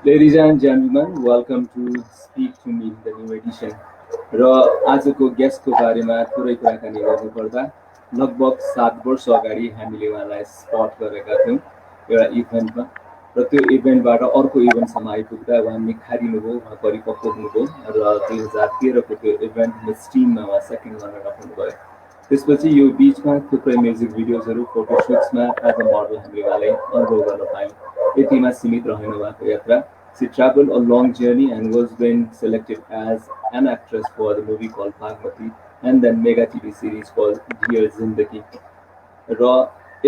Ladies and gentlemen, welcome to Speak to Me, the new edition. र आजको गेस्टको बारेमा थोरै कुराकानी गर्नुपर्दा लगभग 7 वर्ष अगाडि हामीले उहाँलाई स्पट गरेका थियौँ एउटा इभेन्टमा र त्यो इभेन्टबाट अर्को इभेन्टसम्म आइपुग्दा उहाँ निखारिनुभयो, उहाँ परिपक्व हुनुभयो र 2013को त्यो इभेन्ट मिस टिममा उहाँ सेकेन्ड रनर अप हुनुभयो। त्यसपछि यो बिचमा थुप्रै म्युजिक भिडियोजहरू फोटोसुट्समा एज अ मोडल हामीले उहाँलाई अनुभव गर्न पायौँ। यतिमा सीमित रहेन उहाँको यात्रा। She traveled a long journey and was then selected as an actress for the movie called Bhagmati and then mega TV series called Dear Zindagi. र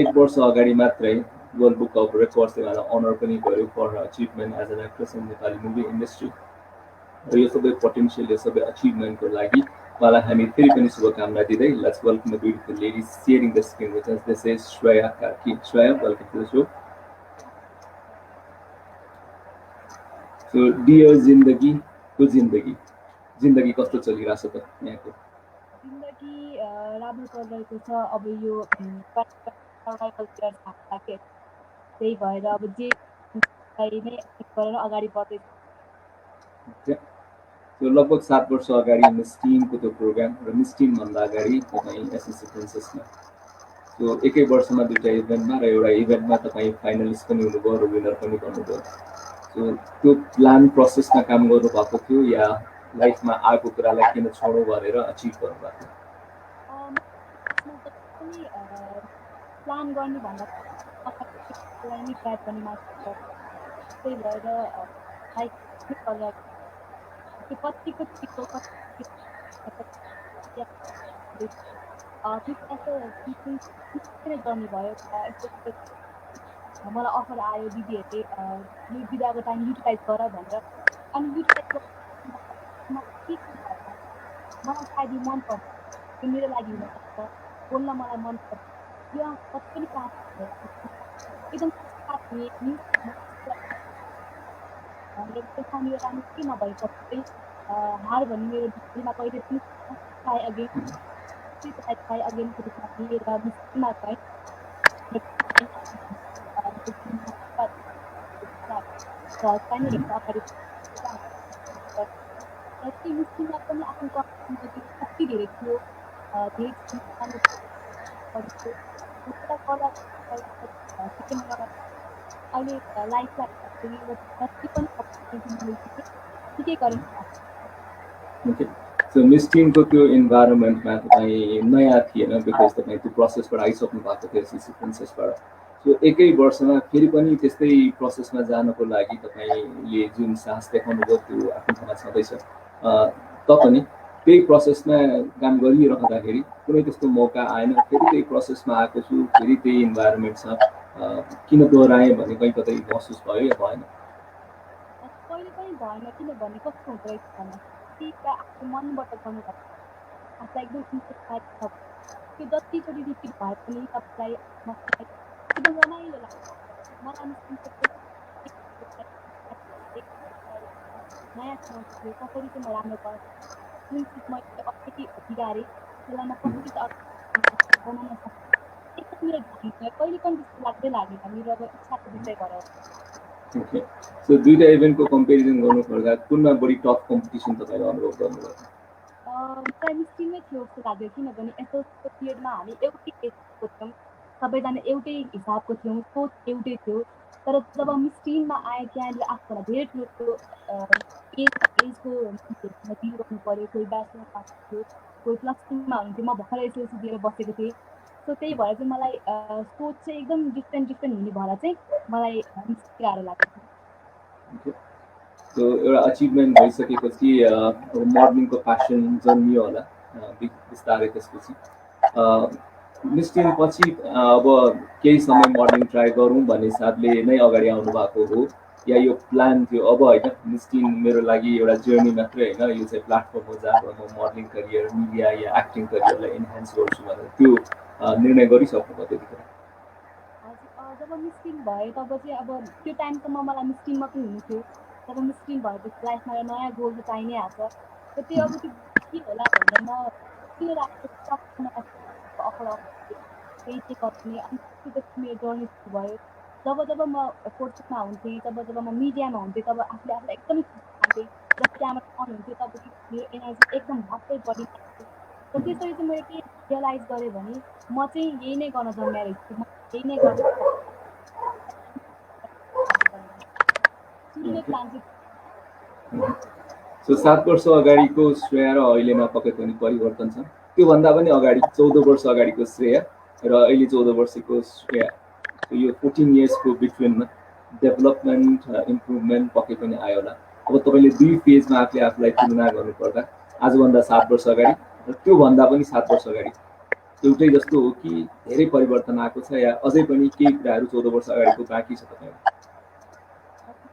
1 वर्ष अगाडि मात्रै वर्ल्ड बुक अफ रेकर्ड्सले उहाँलाई अनर पनि गर्यो for achievement as an actress in Nepali movie industry. र यो सबै पोटेन्सियल, यो सबै अचिभमेन्टको लागि उहाँलाई हामी फेरि पनि शुभकामना दिँदै let's welcome the beautiful lady sharing the screen with us. This is Shreya Karki. Shreya, welcome to the show. So dear जिन्दगीको जिन्दगी कस्तो चलिरहेछ त यहाँको? जिन्दगी राम्रो चलिरहेको छ। अब यो सर्भाइभलतिर थाक्यो, त्यही भएर अब जे नै गरेर अगाडि बढ्दैछ। त्यो लगभग 7 वर्ष अगाडि मिस टिमको त्यो प्रोग्राम र मिस टिमभन्दा अगाडि तपाईँ एसएससी प्रिन्सेसमा, सो एकै वर्षमा दुईवटा इभेन्टमा र एउटा इभेन्टमा तपाईँ फाइनलिस्ट पनि हुनुभयो र विनर पनि बन्नुभयो। सो त्यो प्लान प्रोसेसमा काम गर्नुभएको थियो या लाइफमा आएको कुरालाई किन छोडौँ भनेर अचिभ गर्नुभएको? प्लान गर्ने भन्दा नि ट्राई गर्ने मान्छे, त्यही भएर कतिको चिसो गर्नु भयो। मलाई अफर आयो दिदीहरूले यो बिदाको टाइम युटिलाइज गर भनेर, अनि युटिलाइज मलाई सायद मनपर्छ, त्यो मेरो लागि हुनसक्छ, बोल्न मलाई मनपर्छ। यो कति पनि काम एकदम देखाउने राम्रो के नभएपछि हार भन्ने मेरो जिन्दगीमा कहिले पनि ट्राई अगेनको रूपमा लिएर मिस्टीमा चाहिँ मिस्टीमा पनि आफ्नो कति धेरै थियो, अहिले लाइफलाई जति पनि ठिकै गरेँ। सो मिस टिमको त्यो इन्भाइरोमेन्टमा तपाईँ नयाँ थिएन, बिकज तपाईँ त्यो प्रोसेसबाट आइसक्नु भएको थियो एसएससी प्रिन्सेसबाट। सो एकै वर्षमा फेरि पनि त्यस्तै प्रोसेसमा जानको लागि तपाईँले जुन साहस देखाउनु भयो त्यो आफ्नो ठाउँमा छँदैछ। पनि त्यही प्रोसेसमा काम गरिरहँदाखेरि कुनै त्यस्तो मौका आएन, फेरि त्यही प्रोसेसमा आएको छु, फेरि त्यही इन्भाइरोमेन्ट छ, किन दोहोऱ्याएँ भन्ने कहीँ कतै महसुस भयो या भएन? कहिले पनि भएन, किनभने कस्तो हुँदो रहेछ भने आफ्नो मनबाट गर्नुपर्छ, आफूलाई एकदम इन्ट्रेस्ट छ, त्यो जतिचोटि रिपिट भए पनि तपाईँलाई एकदम रमाइलो लाग्छ। मलाई नयाँ कसरी चाहिँ म राम्रो गर्छु, जुन चिज मैले अलिकति बिगारेँ त्यसलाई म कसरी बनाउन सक्छु, एकदम मेरो कहिले पनि त्यस्तो लाग्दै लागेन, मेरो अब इच्छाको विषय भएर। सो दुईवटा इभेन्टको कम्पेरिजन गर्नुपर्दा कुनमा बढी टफ कम्पिटिसन तपाईँले अनुभव गर्नुभयो? मिस्टिङमै थियो जस्तो लाग्यो, किनभने एसएससीको पिरियडमा हामी एउटै एजको थियौँ, सबैजना एउटै हिसाबको थियौँ, सोच एउटै थियो। तर जब मिस्टिङमा आएँ त्यहाँनिर आफूलाई धेरै ठुलो एजको डिल गर्नु पऱ्यो। कोही ब्याचलर पास थियो, कोही प्लस 2मा हुन्थ्यो, म भर्खर एसएलसी दिएर बसेको थिएँ। सो त्यही भएर चाहिँ मलाई सोच चाहिँ एकदम डिफ्रेन्ट हुने भएर चाहिँ मलाई मिस्टिङ गाह्रो लाग्छ। सो एउटा अचिभमेन्ट भइसकेपछि अब मोडलिङको प्यासन जन्मियो होला बिस्तारै त्यसपछि मिस टिन पछि अब केही समय मोडलिङ ट्राई गरौँ भन्ने हिसाबले नै अगाडि आउनु भएको हो या यो प्लान थियो अब होइन मिस टिन मेरो लागि एउटा जर्नी मात्रै होइन यो चाहिँ प्लेटफर्म हो जहाँ म मोडलिङ करियर मिडिया या एक्टिङ करियरलाई इन्हान्स गर्छु भनेर त्यो निर्णय गरिसक्नुभयो त्यतिखेर हजुर जब मिस्टिङ भयो तब चाहिँ अब त्यो टाइमसम्म मलाई मिस्टिङ मात्रै हुनु थियो तब मिस्टिङ भएपछि लाइफमा एउटा नयाँ गोल त चाहिने आएको र त्यो अब त्यो के होला भनेर म किन राख्छु अफर केही चाहिँ गर्ने अनि त्यसपछि मेरो जर्नी सुरु भयो जब जब म कोचिङमा हुन्थेँ जब म मिडियामा हुन्थेँ तब आफूले आफूलाई एकदमै खुसी ठान्थेँ जब क्यामेरा अन हुन्थ्यो तब मेरो एनर्जी एकदम झट्टै बढी र त्यसरी चाहिँ मैले के रियलाइज गरेँ भने म चाहिँ यही नै गर्न जन्मेर रहेछु म यही नै गर्न सुरु नै प्लान चाहिँ सो 7 वर्ष अगाडिको श्रेया र अहिलेमा पक्कै पनि परिवर्तन छ त्योभन्दा पनि अगाडि 14 वर्ष अगाडिको श्रेया र अहिले 14 वर्षको श्रेया यो 14 इयर्सको बिट्विनमा डेभलपमेन्ट इम्प्रुभमेन्ट पक्कै पनि आयो होला अब तपाईँले दुई फेजमा आफूले आफूलाई तुलना गर्नुपर्दा आजभन्दा 7 वर्ष अगाडि र त्योभन्दा पनि 7 वर्ष अगाडि एउटै जस्तो हो कि धेरै परिवर्तन आएको छ या अझै पनि केही कुराहरू 14 वर्ष अगाडिको बाँकी छ तपाईँलाई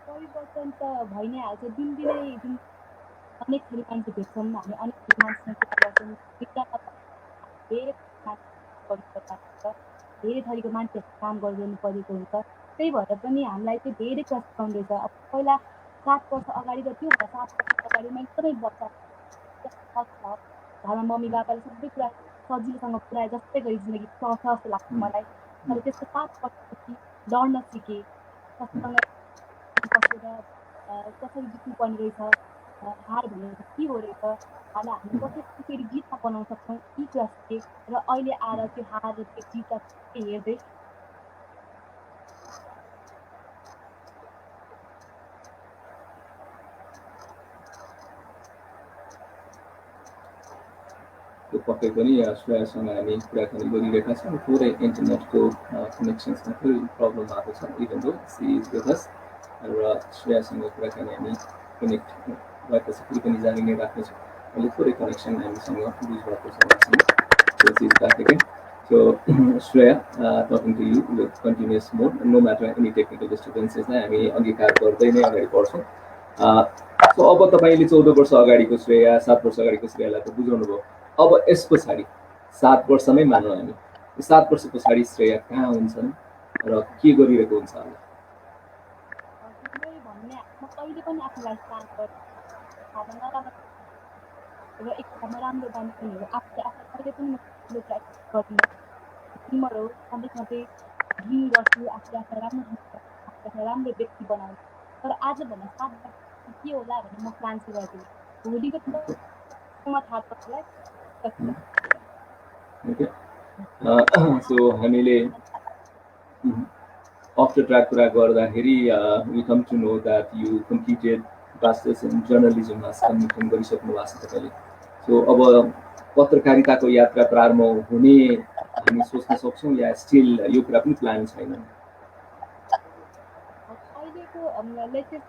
परिवर्तन त भइ नै हाल्छ दिनदिनै जुन अनेक थरी मान्छे भेट्छौँ हामी अनेक थरी मान्छेसँग कुरा गर्छौँ धेरै धेरै थरीको मान्छेहरू काम गरिरहनु परेको हुन्छ त्यही भएर पनि हामीलाई चाहिँ धेरै कुरा सिकाउँदैछ अब पहिला 7 वर्ष अगाडि र त्योभन्दा 7 वर्ष अगाडिमा एकदमै बच्चा घरमा मम्मी बाबाले सबै कुरा सजिलोसँग पुऱ्याए जस्तै गरी जिन्दगी चल्छ जस्तो लाग्छ मलाई तर त्यसको 7 वर्षपछि लड्न सिकेँ कसैसँग बसेर कसरी जित्नुपर्ने रहेछ हार भनेको के हो रहेछ अनि हामी कसरी फेरि जितमा बनाउन सक्छौँ यी कुरा सिकेँ र अहिले आएर त्यो हार र त्यो जितलाई हेर्दै त्यो पक्कै पनि श्रेयासँग हामी कुराकानी गरिरहेका छौँ थोरै इन्टरनेटको कनेक्सन्समा थोरै प्रब्लम भएको छ even though C is with us र श्रेयासँग कुराकानी हामी कनेक्ट भएपछि फेरि पनि जारी नै राख्नेछौँ अहिले थोरै कनेक्सन हामीसँग लुज भएको छ उहाँसँग so she is back again so Shreya talking to you with continuous mode no matter any technical डिस्टर्बेन्सेसलाई हामी अङ्गीकार गर्दै नै अगाडि बढ्छौँ सो अब तपाईँले 14 वर्ष अगाडिको श्रेया 7 वर्ष अगाडिको श्रेयालाई त बुझाउनु भयो अब यस पछाडि 7 वर्षमै मानौँ हामी 7 वर्ष पछाडि श्रेया कहाँ हुन्छन् र के गरिरहेको हुन्छ होला हजुरले भन्ने म कहिले पनि आफूलाई प्लान गर्छु नराम्रो र एक राम्रो बन्नेहरू आफूले आफूलाई कहिले पनि म गर्दिनँ ड्रिमर हो सधैँ सधैँ ड्रिम गर्छु आफूले आफूलाई राम्रो व्यक्ति बनाउनु तर आजभन्दा 7 वर्ष के होला भनेर म प्लान चाहिँ गर्दिनँ भोलिको थाहा पर्छ सो हामीले आफ्टर ट्र्याक कुरा गर्दाखेरि we come to know that you completed masters in journalism मास कम्प्लिसन गरिसक्नु भएको छ तपाईँले सो अब पत्रकारिताको यात्रा प्रारम्भ हुने हामी सोच्न सक्छौँ या स्टिल यो कुरा पनि प्लान छैन अहिलेको लेटेस्ट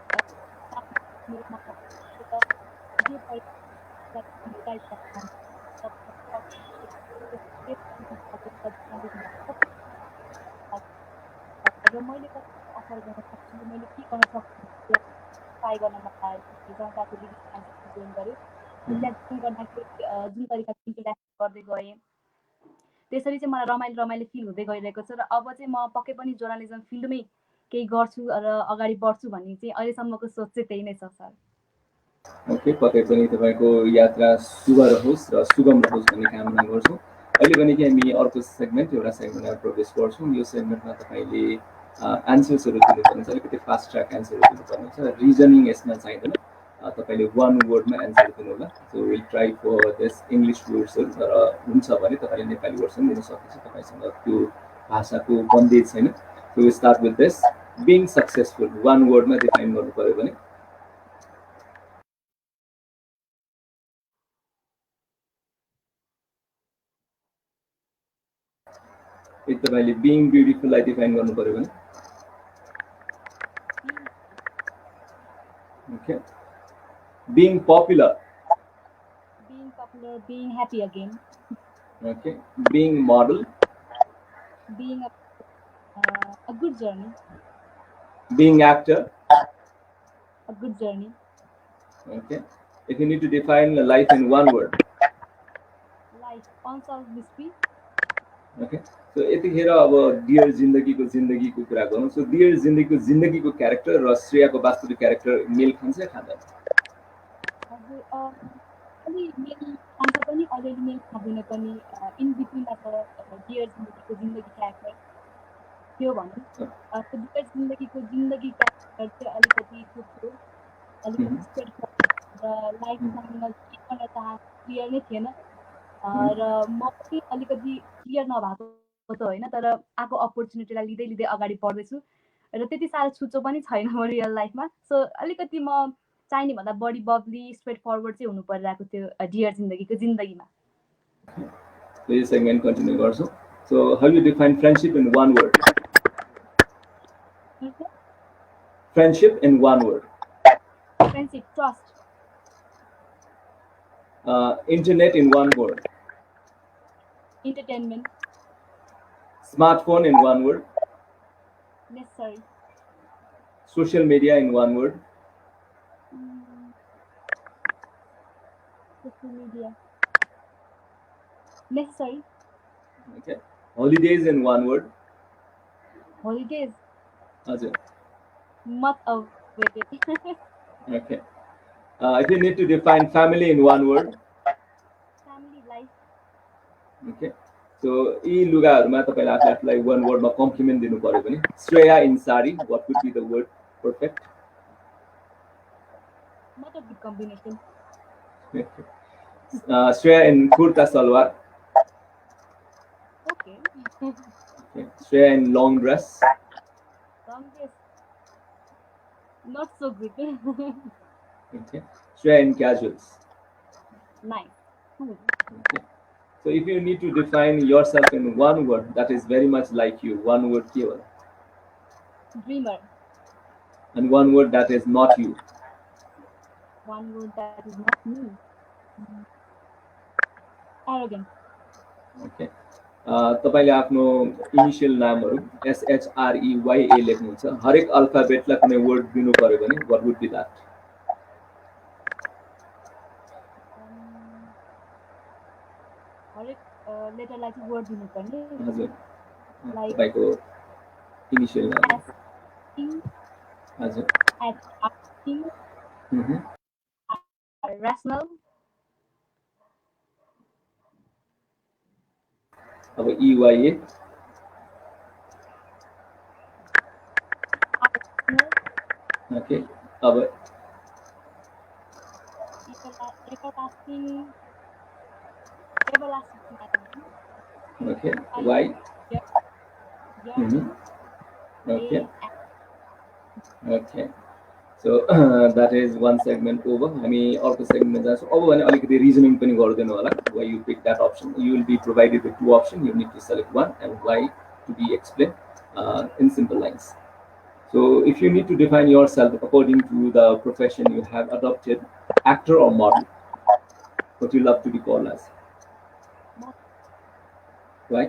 र मैले अफर गर्न सक्छु मैले के गर्न सक्छु ट्राई गर्न मन लाग्यो जनताको जोइन गरेँ त्यहाँ जोइन गर्दाखेरि जुन तरिकाले इन्टरेक्ट गर्दै गएँ त्यसरी चाहिँ मलाई रमाइलो फिल हुँदै गइरहेको छ र अब चाहिँ म पक्कै पनि जर्नलिजम फिल्डमै केही गर्छु र अगाडि बढ्छु भन्ने चाहिँ अहिलेसम्मको सोच चाहिँ त्यही नै छ सर ओके पक्कै पनि तपाईँको यात्रा शुभ रहोस् र सुगम रहोस् भन्ने कामना गर्छौँ अहिले पनि कि हामी अर्को सेगमेन्ट एउटा सेगमेन्टमा प्रवेश गर्छौँ यो सेगमेन्टमा तपाईँले एन्सर्सहरू दिनुपर्ने छ अलिकति फास्ट ट्र्याक एन्सरहरू दिनुपर्ने छ रिजनिङ यसमा चाहिँदैन तपाईँले वान वर्डमा एन्सर दिनु होला so will try for this English वर्ड्सहरू तर हुन्छ भने तपाईँले नेपाली वर्ड्स पनि दिनु सक्नुहुन्छ तपाईँसँग त्यो भाषाको बन्देज छैन so start with this being successful one वर्डमा डिफाइन गर्नु पऱ्यो भने तपाईँले बिङ ब्युटिफुललाई डिफाइन गर्नु पऱ्यो भने Okay. Being popular. being happy again, Okay. Being model. being a good journey, Being actor. a good journey. Okay. If you need to define life in one word. Life, unsolved mystery. Okay. So यतिखेर अब dear जिन्दगीको जिन्दगीको कुरा गरौँ. So dear जिन्दगीको जिन्दगीको character र श्रेयाको वास्तविक क्यारेक्टर मेल खान्छ या खाँदैन? हजुर अलि मेल खान्छ पनि अलिअलि मेल खाँदैन पनि, इन बिट्विनमा छ डियर जिन्दगीको जिन्दगी क्यारेक्टर थियो भनौँ. त्यो डियर जिन्दगीको जिन्दगी क्यारेक्टर चाहिँ अलिकति त्यो अलिकति स्ट्रेट फरवर्ड र लाइफसँग के गर्न चाहन्छु क्लियर नै थिएन. र म पनि अलिकति क्लियर नभएको त होइन, तर आएको अपर्च्युनिटीलाई लिँदै लिँदै अगाडि बढ्दैछु र त्यति साह्रो छुचो पनि छैन म रियल लाइफमा. सो अलिकति म चाहिने भन्दा बढी बब्ली स्ट्रेट फरवर्ड चाहिँ हुनु परिरहेको थियो डियर जिन्दगीको जिन्दगीमा. यो सेगमेन्ट कन्टिन्यू गर्छौँ. So how you define friendship in one word? Friendship in one word. Friendship, trust. Internet in one word. Entertainment. Smartphone in one word. Necessary. Social media in one word. Social media. Necessary. Okay. Holidays in one word. Holidays. Ajay. Much awaited. Okay. If you need to define family in one word. Family, life. Okay. So यी लुगाहरुमा तपाईले आफूलाई one word मा complement दिनु पर्यो भने Shreya in sari, what would be the word perfect? Not a good combination. Shreya in kurta salwar. Okay. Okay. Shreya in long dress. Long dress. Not so good. Okay. Shreya in casuals. Nice. Cool. Okay. So if you need to define yourself in one word that is very much like you, one word keyword. Dreamer. And one word that is not you. One word that is not me. Arrogant. Okay. तपाईले आफ्नो initial नामहरु SHREYA लेख्नुहुन्छ. हरेक अल्फाबेटलाई कुनै word दिनु पर्यो भने what would be that? हरेक लेटरलाई चाहिँ वर्ड दिनु पर्ने. हजुर. लाइक तपाईको इनिशियल नाम. हजुर. rational. अब EYA. Okay. अब everlasting. Okay. Why? Okay. Okay. So that is one segment over. हामी अर्को सेगमेन्टमा जान्छौँ. अब भने अलिकति रिजनिङ पनि गर्दिनु होला. Why you pick that option? You will be provided with two options. You need to select one and why to be explained in simple lines. So if you need to define yourself according to the profession you have adopted, actor or model, what you love to be called as? Why?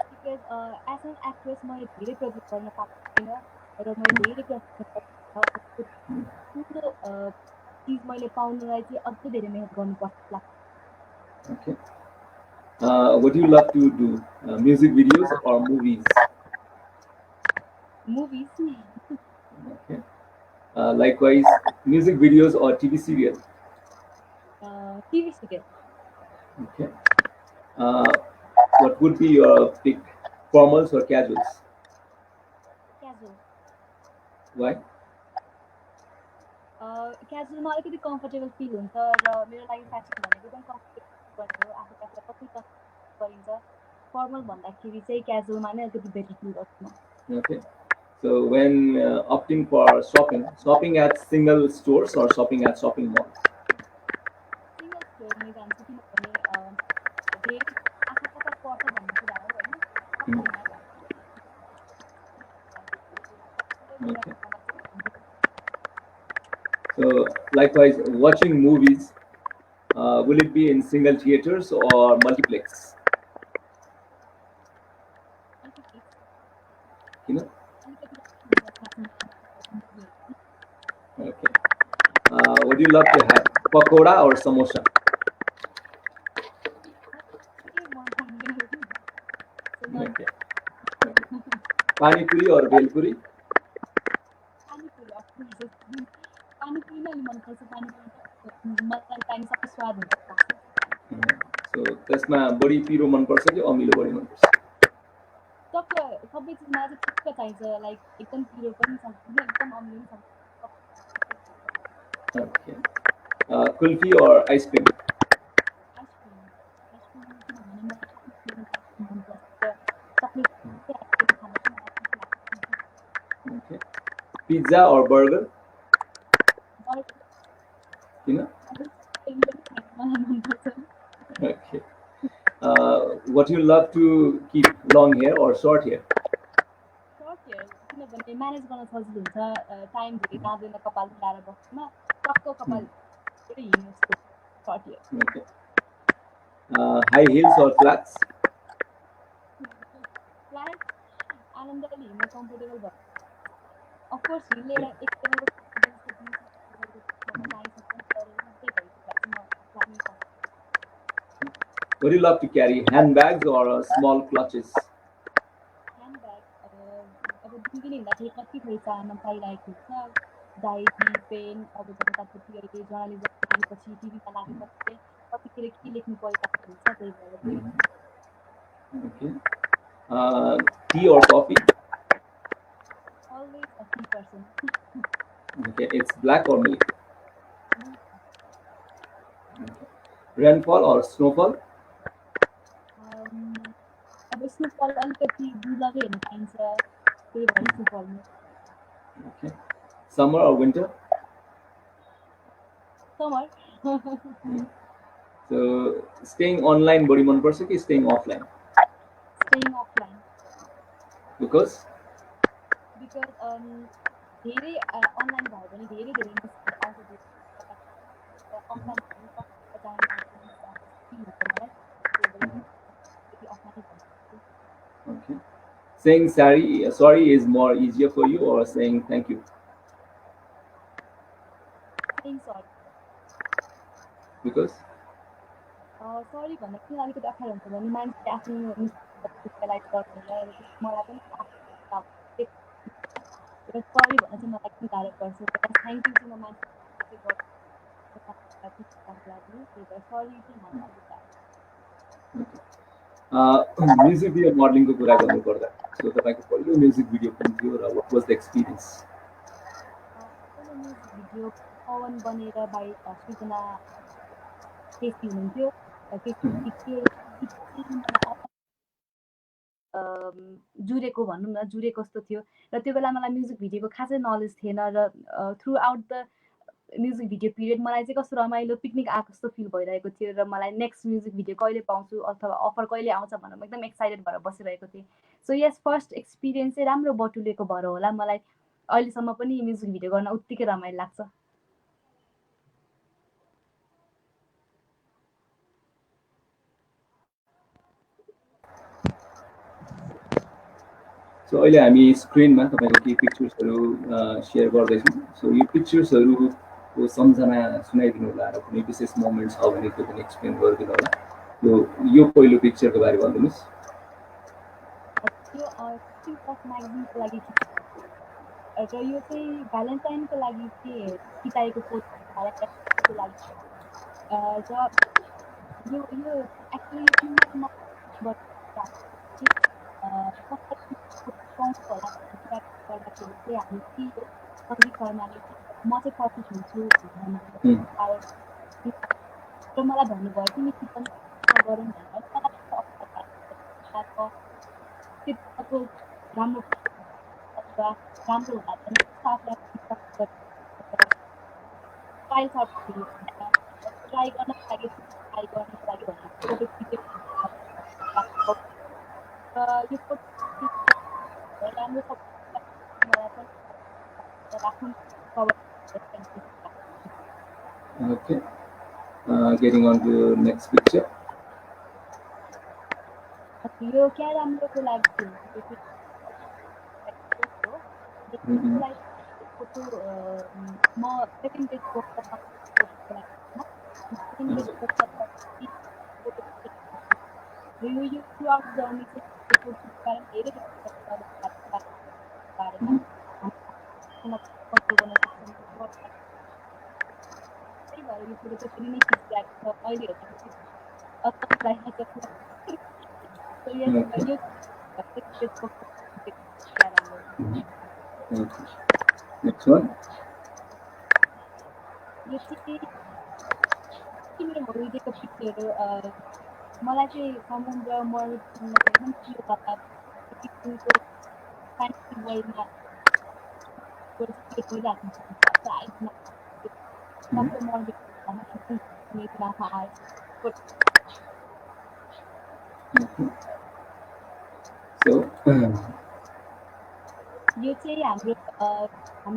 Because as an actress, मैले धेरै प्रयोग गर्न पाएको छैन र मैले धेरै चिज मैले पाउनलाई चाहिँ अझै धेरै मेहनत गर्नुपर्छ लाग्छ. Okay. What do you love to do? Music videos or movies? Movies. Okay. Likewise, music videos or TV serial? TV serial. Okay. What would be your pick? Formals or casuals? Casual. Why? क्याजुअलमा अलिकति comfortable feel हुन्छ र मेरो लागि fashion भनेको एकदम comfortable हो. आफूले आफूलाई कति गरिन्छ. फर्मल भन्दाखेरि चाहिँ क्याजुअलमा नै अलिकति बेटर फिल गर्छु म. Okay. So when opting for shopping at single stores or shopping at shopping mall? Single store मै जान्छु किनभने धेरै आफू कता पर्छ भन्ने कुरा हो हैन. Okay. So likewise, watching movies, will it be in single theaters or multiplex? You know? Okay. Would you love to have pakoda or samosa? Okay. Pani puri or bel puri? Panipuri नै मनपर्छ पानीपुरी मलाई पानी सबै स्वाद हुन्छ So त्यसमा बढी पिरो मनपर्छ कि अमिलो बढी मनपर्छ? टक्क सबै चिजमा चाहिँ ठिक्क चाहिन्छ लाइक एकदम पिरो पनि सक्दैन एकदम अमिलो पनि सक्दैन Okay. Kulfi or ice cream? Ice cream किनभने मलाई मनपर्छ चक्लेट खान पनि Okay. Pizza or burger? You know? मलाई मनपर्छ Okay. What you love to keep, long hair or short hair? Short hair किनभने म्यानेज गर्न सजिलो हुन्छ टाइम धेरै जाँदैन कपाल मिलाएर बस्नुमा टक्क कपाल धेरै हिँड्नु short hair Okay. High heels or flats? Flat आनन्दले हिँड्न कम्फोर्टेबल भयो अफकोर्स हिँडेर एकदमै Would you love to carry handbags or small clutches? Handbag अब दिनदिन हिँड्दाखेरि कति थरी चाहना पाइरहेको हुन्छ डायरी पेन अब जताततै अहिले जर्नलिजम लागेपछि टिभीमा लागेपछि कतिखेर के लेख्नु परिरहेको हुन्छ त्यही भएर Okay. Tea or coffee? Always a tea person Okay. It's black or milk? Rainfall or snowfall? अब स्नोफल अलिकति दुर्लभै हेर्न पाइन्छ त्यही भएर स्नोफलमा Okay. Summer or winter? Summer So staying online बढी मनपर्छ कि staying offline? Staying offline Because? Because धेरै अनलाइन भयो भने धेरै धेरै मिसहरू आउँछ offline Okay. Saying sorry is more easier for you or saying thank you? Sorry Because? Sorry भन्दा किन अलिकति अप्ठ्यारो हुन्छ भने मान्छेले आफ्नो मिस्टेक गर्दैन मलाई पनि सरी भन्न चाहिँ मलाई किन गाह्रो पर्छ थ्याङ्क यू चाहिँ म मान्छे लागि त्यही भएर सरी चाहिँ मलाई अलिक म्युजिक भिडियो मोडलिङको कुरा गर्नुपर्दा सो तपाईँको पहिलो म्युजिक भिडियो कुन थियो र वाट वाज द एक्सपिरियन्स? पहिलो म्युजिक भिडियो पवन बनेर बाई सृजना केसी हुनुहुन्थ्यो जुरेको भनौँ न जुरेको जस्तो थियो र त्यो बेला मलाई म्युजिक भिडियोको खासै नलेज थिएन र through out the music video period मलाई चाहिँ कस्तो रमाइलो पिकनिक आएको जस्तो फिल भइरहेको थियो र मलाई नेक्स्ट म्युजिक भिडियो कहिले पाउँछु अथवा अफर कहिले आउँछ भनेर म एकदम एक्साइटेड भएर बसिरहेको थिएँ सो यस फर्स्ट एक्सपिरियन्स चाहिँ राम्रो बटुलेको भएर होला मलाई अहिलेसम्म पनि म्युजिक भिडियो गर्न उत्तिकै रमाइलो लाग्छ सो अहिले हामी स्क्रिनमा तपाईँको केही पिक्चर्सहरू सेयर गर्दैछौँ सो यो पिक्चर्सहरूको सम्झना सुनाइदिनु होला र कुनै विशेष मोमेन्ट छ भने त्यो पनि एक्सप्लेन गरिदिनु होला यो पहिलो पिक्चरको बारे भनिदिनुहोस् त्यो म्यागजिनको लागि र यो चाहिँ भ्यालेन्टाइनको लागि चाहिँ खिचाएको फोटो भ्यालेन्टाइनको लागि र यो एक्चुली यो फिल्ममा पाउँछ होला गर्दाखेरि चाहिँ हामी के सङ्गीत शर्माले म चाहिँ पर्फेक्ट हुन्छु र मलाई भन्नुभयो तिमी पनि गरौँ भनेर राम्रो अथवा राम्रो होला भने ट्राई गर्नको लागि यो राम्रो राख्नु Okay. Getting on to next picture. यो क्या राम्रोको लागि थियो त्यो चाहिँ हो Mhm. त्यसको लागि फोटो म सेकेन्ड पेज फोटोको लागि सेकेन्ड पेज फोटो यो थ्रुआउट जर्नी चाहिँ फोटोको कारण धेरै बारेमा कन्ट्रोल गर्न सक्छौँ त्यही भएर यो फोटो त्यसरी नै खिचिरहेको छ अहिले हेर्दाखेरि यो Okay. Next one. यो चाहिँ मेरो होलिडेको पिक्चर मलाई चाहिँ समुद्र मरुभूमिमा एकदम प्रिय कथा सिक्किमको फ्यान्सी वर्ल्डमा गरिरहेको साइडमा सबै मरुभूमिमा आयो So, यो चाहिँ हाम्रो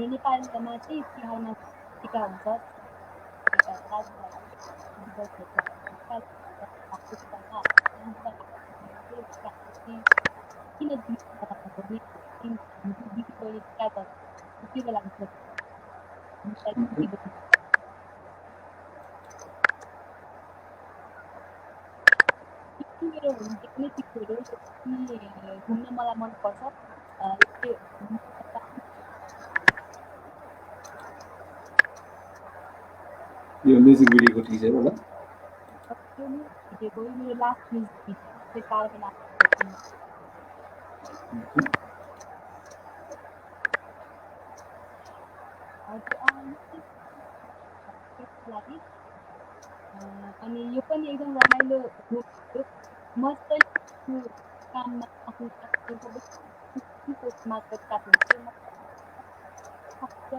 नेपालीमा चाहिँ तिहारमा टिका हुन्छ किन मेरो होलिडेको नै पिक्चर हो घुम्न मलाई मनपर्छ यो म्युजिक भिडियोको टिचर होला त्यो भिडियोको मेरो लास्ट म्युजिक भिडियो चाहिँ कारण लागि अनि यो पनि एकदम रमाइलो मस्त काममा आफ्नो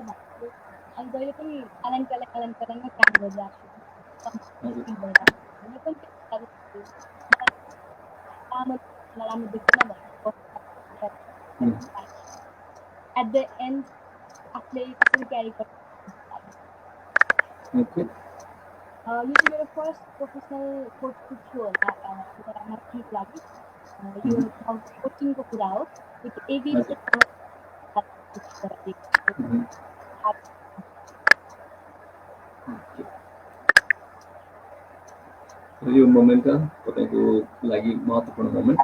अनि जहिले पनि कालाङ कालाङमा काम गरिरहेको राम्रो देख्दैन एट द एन्ड आफूले कसरी क्यारी गर्छ यो चाहिँ मेरो फर्स्ट प्रोफेसनल कोचिङ थियो होला नर्सिङको लागि यो कोचिङको कुरा हो एभिएसन यो मोमेन्ट तपाईँको लागि महत्त्वपूर्ण मोमेन्ट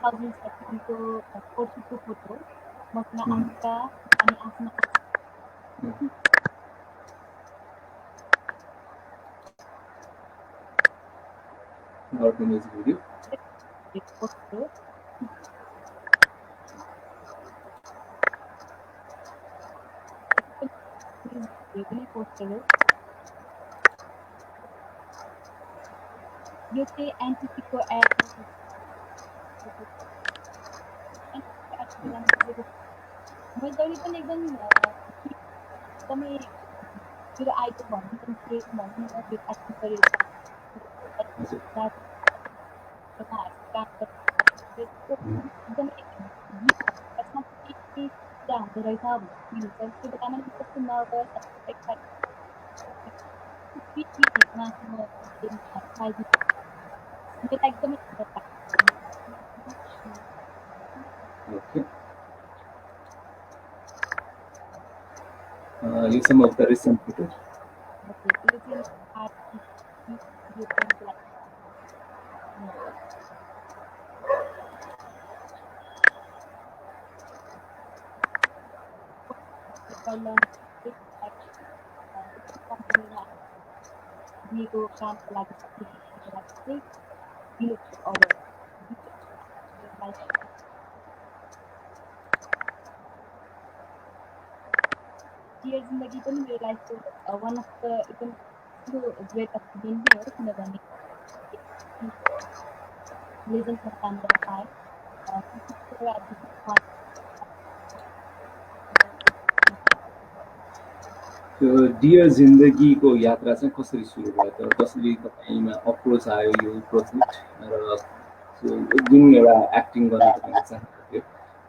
कोचिङको फोटो मसँग आँखा अनि आफ्नो अर्को म्युजिक भिडियो फोटो पनि पोस्टर हो यो चाहिँ एनसीसीको एड मैले जहिले पनि एकदमै मेरो आइटम भनौँ न त्यो एक्टिङ गरेर हुँदो रहेछ भन्ने फिल हुन्छ त्यो बेलामा कस्तो नर्भस एकदमै some of the recent footage. दिएको कामको लागि डियर जिन्दगी पनि मेरो लाइफको वान अफ द एकदम ठुलो ग्रेट अचिभमेन्ट नै हो किनभने लेजेन्डमा काम गर्न पाएँ डियर जिन्दगीको यात्रा चाहिँ कसरी सुरु भयो त कसरी तपाईँमा अप्रोच आयो यो प्रोजेक्ट र जुन एउटा एक्टिङ गर्न तपाईँ चाहन्थ्यो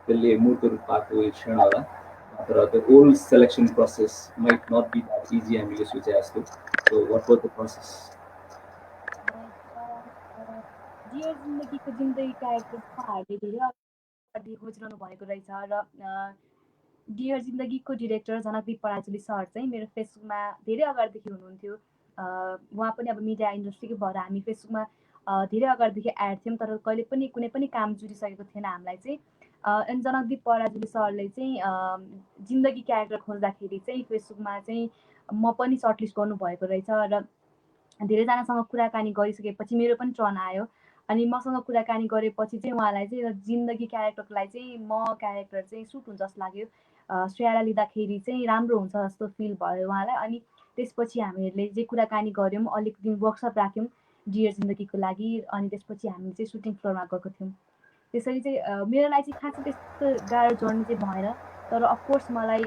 त्यसले मूर्त रूप पाएको एक क्षण होला तर the whole selection process might not be that easy हामीले सोचे जस्तो so what was the process dear जिन्दगीको जिन्दगी क्यारेक्टर उहाँहरूले धेरै अगाडि खोजिरहनु भएको रहेछ र डियर जिन्दगीको डिरेक्टर जनकदीप पराजुली सर चाहिँ मेरो फेसबुकमा धेरै अगाडिदेखि हुनुहुन्थ्यो उहाँ पनि अब मिडिया इन्डस्ट्रीकै भएर हामी फेसबुकमा धेरै अगाडिदेखि एड थियौँ तर कहिले पनि कुनै पनि काम जुरिसकेको थिएन हामीलाई चाहिँ अनि जनकदीप पराजुली सरले चाहिँ जिन्दगी क्यारेक्टर खोज्दाखेरि चाहिँ फेसबुकमा चाहिँ म पनि सर्टलिस्ट गर्नुभएको रहेछ र धेरैजनासँग कुराकानी गरिसकेपछि मेरो पनि टर्न आयो अनि मसँग कुराकानी गरेपछि चाहिँ उहाँलाई चाहिँ जिन्दगी क्यारेक्टरलाई चाहिँ म क्यारेक्टर चाहिँ सुट हुन्छ जस्तो लाग्यो श्रेयालाई लिँदाखेरि चाहिँ राम्रो हुन्छ जस्तो फिल भयो उहाँलाई अनि त्यसपछि हामीहरूले चाहिँ कुराकानी गऱ्यौँ अलिक दिन वर्कसप राख्यौँ डियर जिन्दगीको लागि अनि त्यसपछि हामी चाहिँ सुटिङ फ्लोरमा गएको थियौँ त्यसरी चाहिँ मेरो लागि चाहिँ खासै त्यस्तो गाह्रो जर्नी चाहिँ भएन तर अफकोर्स मलाई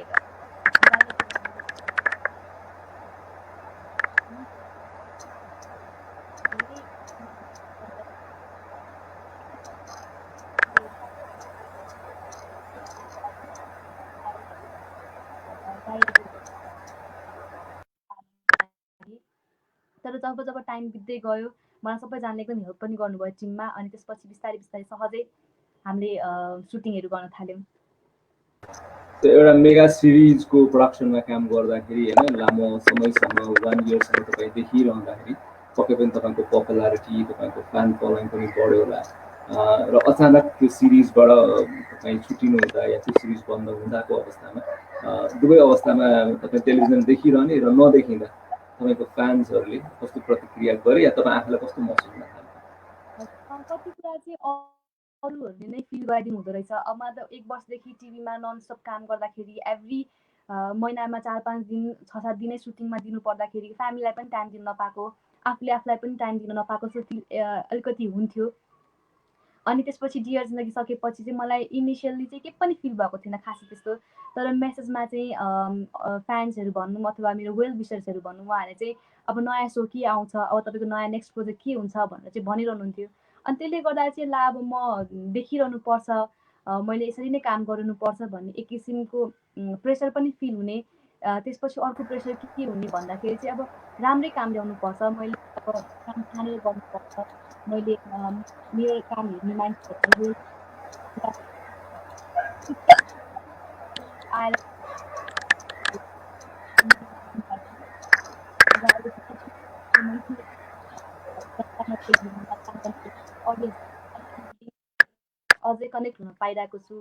तर जब जब टाइम बित्दै गयो मलाई सबैजनाले एकदम हेल्प पनि गर्नुभयो टिममा अनि त्यसपछि बिस्तारै बिस्तारै सहजै हामीले सुटिङहरू गर्न थाल्यौँ एउटा मेगा सिरिजको प्रोडक्सनमा काम गर्दाखेरि होइन लामो समयसम्म 1 इयरसम्म तपाईँ देखिरहँदाखेरि पक्कै पनि तपाईँको पपुलारिटी तपाईँको फ्यान फलोइङ पनि बढ्यो होला र अचानक त्यो सिरिजबाट तपाईँ छुट्टिनु हुँदा या त्यो सिरिज बन्द हुँदाको अवस्थामा दुवै अवस्थामा तपाईँ टेलिभिजन देखिरहने र नदेखिँदा तपाईँको फ्यान्सहरूले कस्तो प्रतिक्रिया गरे या तपाईँ आफूलाई कस्तो महसुस हुन थाल्यो कति कुरा चाहिँ अरूहरूले नै फिल गराइदिनु हुँदो रहेछ अब म त 1 वर्षदेखि टिभीमा ननस्टप काम गर्दाखेरि एभ्री महिनामा 4-5 दिन 6-7 दिनै सुटिङमा दिनु पर्दाखेरि फ्यामिलीलाई पनि टाइम दिन नपाएको आफूले आफूलाई पनि टाइम दिन नपाएको जस्तो अलिकति हुन्थ्यो अनि त्यसपछि डियर जिन्दगी सकेपछि चाहिँ मलाई इनिसियल्ली चाहिँ के पनि फिल भएको थिएन खासै त्यस्तो तर मेसेजमा चाहिँ फ्यान्सहरू भनौँ अथवा मेरो वेल विसर्सहरू भनौँ उहाँहरूले चाहिँ अब नयाँ सो के आउँछ अब तपाईँको नयाँ नेक्स्ट प्रोजेक्ट के हुन्छ भनेर चाहिँ भनिरहनुहुन्थ्यो अनि त्यसले गर्दा चाहिँ ला अब म देखिरहनुपर्छ मैले यसरी नै काम गर्नुपर्छ भन्ने एक किसिमको प्रेसर पनि फिल हुने त्यसपछि अर्को प्रेसर के हुने भन्दाखेरि चाहिँ अब राम्रै काम ल्याउनुपर्छ मैले अब काम छानेर गर्नुपर्छ मैले मेरो काम हेर्ने मान्छेहरू आएर अझै कनेक्ट हुन पाइरहेको छु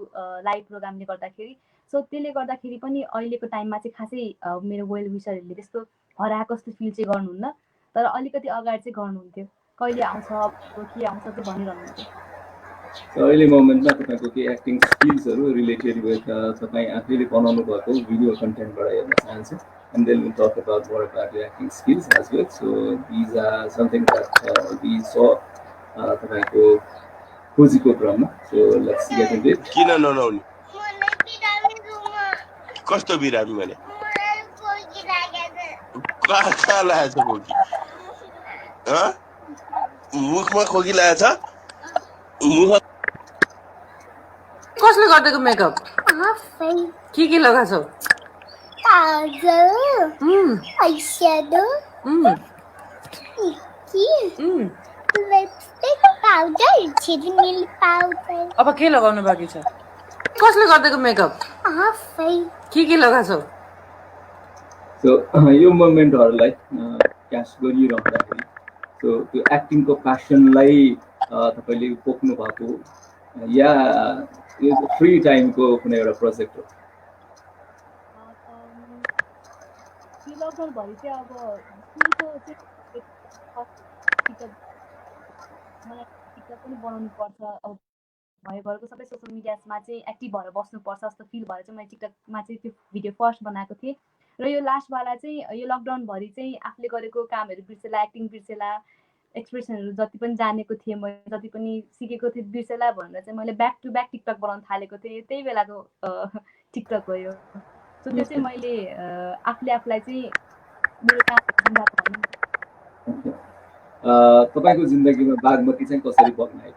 लाइभ प्रोग्रामले गर्दाखेरि सो त्यसले गर्दाखेरि पनि अहिलेको टाइममा चाहिँ खासै मेरो वेल विसरहरूले त्यस्तो हराएको जस्तो फिल चाहिँ गर्नुहुन्न तर अलिकति अगाडि चाहिँ गर्नुहुन्थ्यो कहिले आउँछ के आउँछ चाहिँ भनिरहनुहुन्थ्यो अहिले मोमेन्टमा तपाईँको केही एक्टिङ स्किल्सहरू रिलेटेड विथ तपाईँ आफैले बनाउनु भएको भिडियो कन्टेन्टबाट हेर्न चाहन्छु and then we'll talk about more about your acting skills as well. So these are something that we saw तपाईँको खोजीको क्रममा. So let's get into it. किन ननाउने कस्तो बिरामी मैले कहाँ लागेछ खोकी मुखमा खोकी लागेछ मुख कसले गर्देको मेकअप के लगाछौ eyeshadow, lipstick, powder, chili milk powder. अब के लगाउनु बाँकी छ कसले गर्देको मेकअप के लगाछौ सो यो मोमेन्टहरूलाई क्याच गरिरहँदाखेरि सो त्यो एक्टिङको प्यासनलाई तपाईँले पोख्नु भएको या फ्री टाइमको कुनै एउटा प्रोजेक्ट हो लकडाउनभरि चाहिँ अब स्कुलको चाहिँ मलाई टिकटक पनि बनाउनु पर्छ अब भयो घरको सबै सोसियल मिडियामा चाहिँ एक्टिभ भएर बस्नुपर्छ जस्तो फिल भएर चाहिँ मैले टिकटकमा चाहिँ त्यो भिडियो फर्स्ट बनाएको थिएँ र यो लास्टवाला चाहिँ यो लकडाउनभरि चाहिँ आफूले गरेको कामहरू बिर्सेला एक्टिङ बिर्सेला एक्सप्रेसनहरू जति पनि जानेको थिएँ मैले जति पनि सिकेको थिएँ बिर्सेला भनेर चाहिँ मैले ब्याक टु ब्याक टिकटक बनाउन थालेको थिएँ त्यही बेलाको टिकटक हो यो सो त्यो चाहिँ मैले आफूले आफूलाई चाहिँ मेरो काम तपाईँको जिन्दगीमा बागमती चाहिँ कसरी बग्न आयो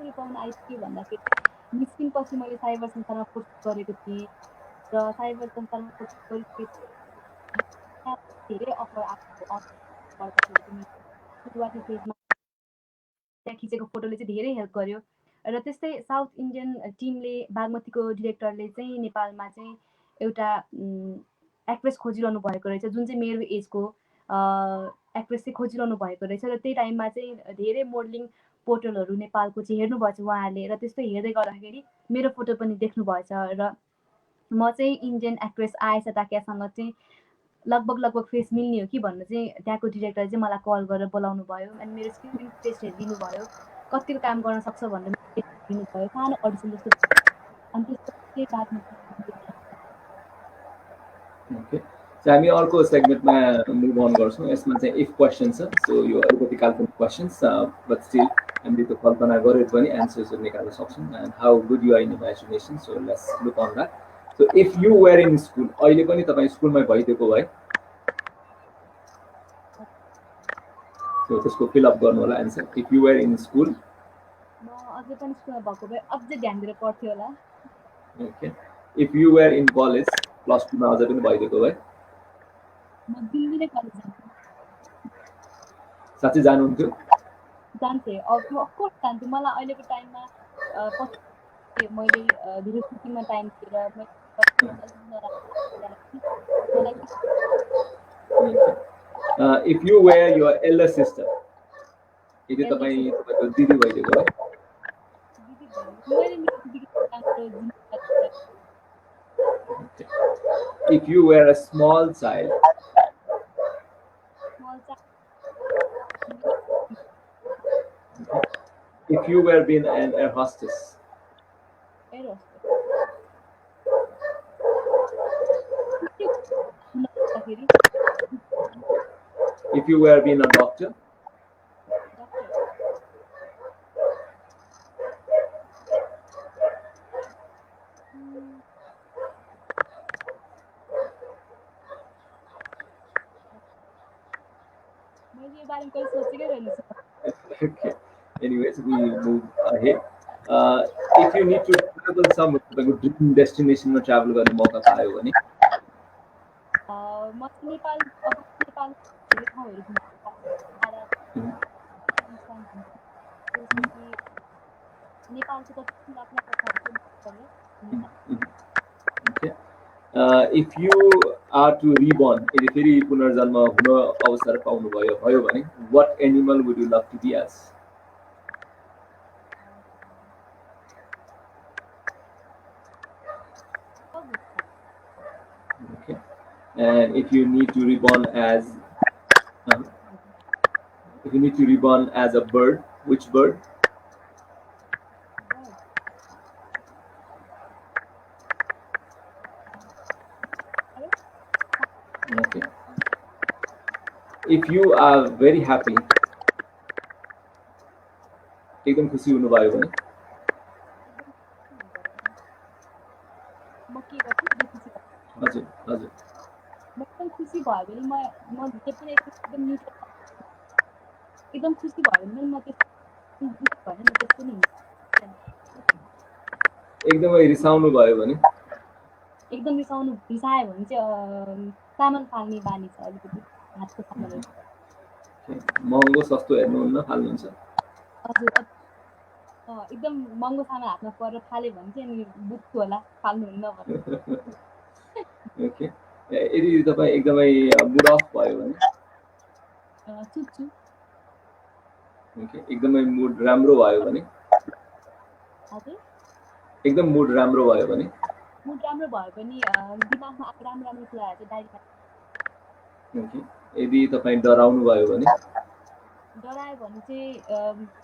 कसरी पाउन आइपुग्यो भन्दाखेरि निस्किनपछि मैले साइबर संस्थानमा कोर्स गरेको थिएँ र साइबर संस्थानमा कोर्स गरेपछि त्यहाँ धेरै अफर आएको गर्दाखेरि पनि सुरुवाती फेजमा त्यहाँ खिचेको फोटोले चाहिँ धेरै हेल्प गर्यो र त्यस्तै साउथ इन्डियन टिमले बागमतीको डिरेक्टरले चाहिँ नेपालमा चाहिँ एउटा एक्ट्रेस खोजिरहनु भएको रहेछ जुन चाहिँ मेरो एजको एक्ट्रेस चाहिँ खोजिरहनु भएको रहेछ र त्यही टाइममा चाहिँ धेरै मोडलिङ पोर्टलहरू नेपालको चाहिँ हेर्नुभएछ उहाँहरूले र त्यस्तो हेर्दै गर्दाखेरि मेरो फोटो पनि देख्नुभएछ र म चाहिँ इन्डियन एक्ट्रेस आयशा टाकियासँग चाहिँ लगभग फेस मिल्ने हो कि भन्नु चाहिँ त्यहाँको डिरेक्टर चाहिँ मलाई कल गरेर बोलाउनु भयो अनि मेरो स्क्रिन टेस्ट हेरिदिनु भयो कतिको काम गर्न सक्छ भनेर दिनुभयो सानो अडिसन जस्तो अनि त्यसपछि बादमा ओके सो हामी अर्को सेगमेन्टमा मुभ अन गर्छौँ यसमा चाहिँ इफ क्वेसन छ सो यो अलिकति काल्पनिक क्वेसन्स बट स्टिल हामीले त्यो कल्पना गरेर पनि एन्सर्सहरू निकाल्न सक्छौँ and how good you are in imagination so let's look on that so if you were in school अहिले पनि तपाईँ स्कुलमै भइदिएको भए सो त्यसको फिलअप गर्नु होला answer if you were in school म अझै पनि स्कुलमा भएको भए अझै ध्यान दिएर पढ्थ्यो होला okay if you were in college plus टूमा अझै पनि भइदिएको भए म दिल्ली नै कलेज जान्थेँ साँच्चै जानुहुन्थ्यो जान्थेँ अफकोर्स जान्थेँ मलाई अहिलेको टाइममा मैले धेरै सुटिङमा टाइम दिएर if you were your elder sister यदि तपाईँ तपाईँको दिदी भइदिएको भए if you were a small child if you were being an air hostess if you were being a doctor okay anyways we move ahead if you need to travel somewhere like dream destination ma travel गर्ने मौका पायो भने म नेपाल धेरै ठाउँहरू नेपालको त if you are to reborn यदि फेरि पुनर्जन्म हुन अवसर पाउनु भयो भने what animal would you love to be as okay and if you need to reborn as a bird which bird okay if you are very happy एकदम खुसी हुनुभयो भने हजुर हजुर म एकदम खुसी भयो भने म भित्र पनि एकदम खुसी भयो भने म त्यस्तो नि एकदमै रिसाउनु भयो भने एकदम रिसायो भने चाहिँ सामान फाल्ने बानी छ अलिकति हातको सामानहरू महँगो सस्तो हेर्नुहुन्न फाल्नुहुन्छ हजुर एकदम महँगो सामान हातमा परेर फाल्यो भने चाहिँ अनि बुझ्छु होला फाल्नुहुन्न भनेर ओके यदि तपाईँ एकदमै मुड अफ भयो भने चुच्छु ओके एकदमै मुड राम्रो भयो भने हजुर एकदम मुड राम्रो भयो भने दिमागमा राम्रो कुराहरू चाहिँ डायरीमा ओके यदि तपाईँ डराउनु भयो भने डरायो भने चाहिँ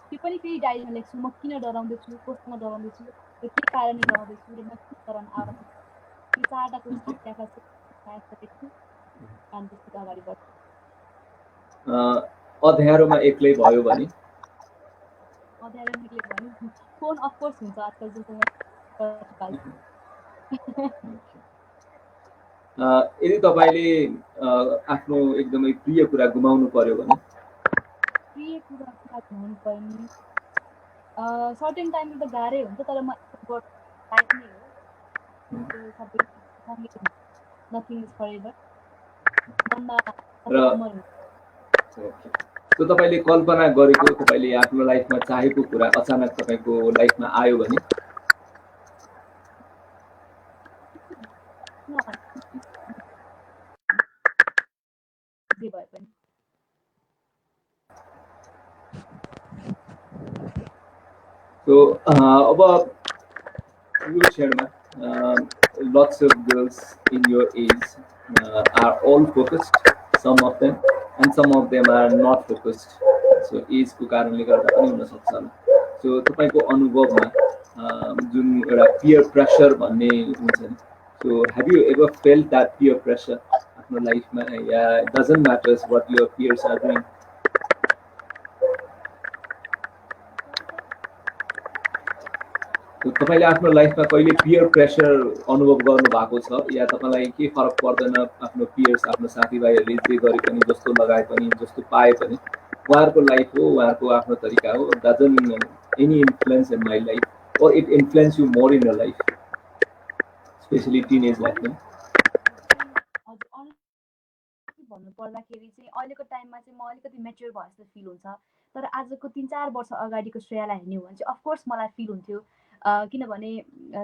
त्यो पनि फेरि डायरीमा लेख्छु म किन डराउँदैछु कोसँग डराउँदैछु र के कारणले डराउँदैछु र म के कारण आवश्यक त्यो चारवटा कुरो लेख्छु अनि त्यसपछि अगाडि बढ्छु अँध्यारोमा एक्लै भयो भने फोन अफकोर्स हुन्छ आजकल जस्तो यदि तपाईँले आफ्नो एकदमै प्रिय कुरा गुमाउनु पर्यो भने प्रिय कुरा गुमाउनु पर्ने सर्टेन टाइममा त गाह्रै हुन्छ तर म लाइफ नै हो त्यो सबै नथिङ इज फरेभर मनमा सबै र अमर हुन्छ सो तपाईँले कल्पना गरेको तपाईँले आफ्नो लाइफमा चाहेको कुरा अचानक तपाईँको लाइफमा आयो भने जे भए पनि सो अब यो क्षणमा lots of girls in your age are all focused, some of them, and some of them are not focused. So age को कारणले गर्दा पनि हुन सक्छ होला. So तपाईँको अनुभवमा जुन एउटा peer pressure भन्ने हुन्छ नि. So have you ever felt that peer pressure आफ्नो लाइफमा या it doesn't matter what your peers are doing? तपाईँले आफ्नो लाइफमा कहिले पियर प्रेसर अनुभव गर्नु भएको छ या तपाईँलाई के फरक पर्दैन आफ्नो पियर्स आफ्नो साथीभाइहरूले जे गरे पनि जस्तो लगाए पनि जस्तो पाए पनि उहाँहरूको लाइफ हो उहाँहरूको आफ्नो तरिका हो doesn't any influence in my life or it influence you more in your life especially teenage लाइफमा भन्नु पर्दाखेरि चाहिँ अहिलेको टाइममा चाहिँ म अलिकति मेच्योर भए जस्तो फिल हुन्छ तर आजको 3-4 वर्ष अगाडिको श्रेयालाई हेर्ने हो भने चाहिँ अफकोर्स मलाई फिल हुन्थ्यो किनभने